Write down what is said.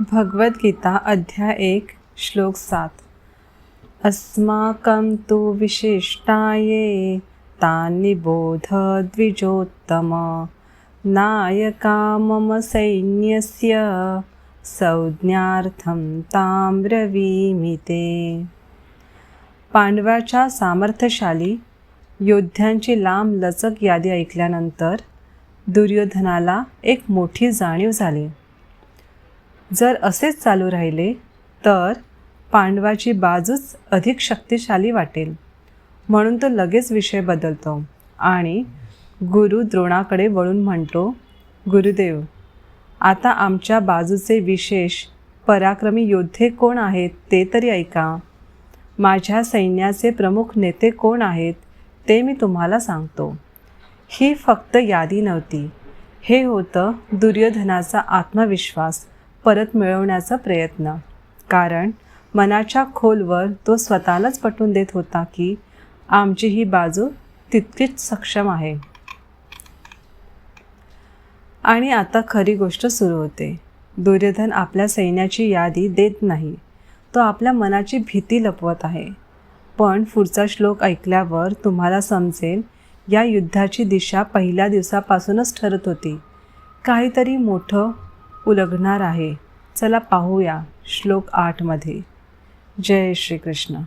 भगवद्गीता अध्याय 1 श्लोक 7। अस्माकं तु विशिष्टाये तान्निबोध द्विजोत्तम नायका मम सैन्यस्य संज्ञार्थं तां ब्रवीमि ते। पांडवाच्या सामर्थ्यशाली योद्ध्यांची लांब लचक यादी ऐकल्यानंतर दुर्योधनाला एक मोठी जाणीव झाली। जर असेच चालू राहिले तर पांडवाची बाजूच अधिक शक्तिशाली वाटेल, म्हणून तो लगेच विषय बदलतो आणि गुरु द्रोणाकडे वळून म्हणतो, गुरुदेव, आता आमच्या बाजूचे विशेष पराक्रमी योद्धे कोण आहेत ते तरी ऐका। माझ्या सैन्याचे प्रमुख नेते कोण आहेत ते मी तुम्हाला सांगतो। ही फक्त यादी नव्हती, हे होतं दुर्योधनाचा आत्मविश्वास परत मिळवण्याचा प्रयत्न। कारण मनाच्या खोलवर तो स्वतःलाच पटवून देत होता की आमची ही बाजू तितकीच सक्षम आहे। आणि आता खरी गोष्ट सुरू होते। दुर्योधन आपल्या सैन्याची यादी देत नाही, तो आपल्या मनाची भीती लपवत आहे। पण पुढचा श्लोक ऐकल्यावर तुम्हाला समजेल, या युद्धाची दिशा पहिल्या दिवसापासूनच ठरत होती। काहीतरी मोठं उलगणार आहे। चला पाहूया श्लोक 8 मध्ये। जय श्री कृष्ण।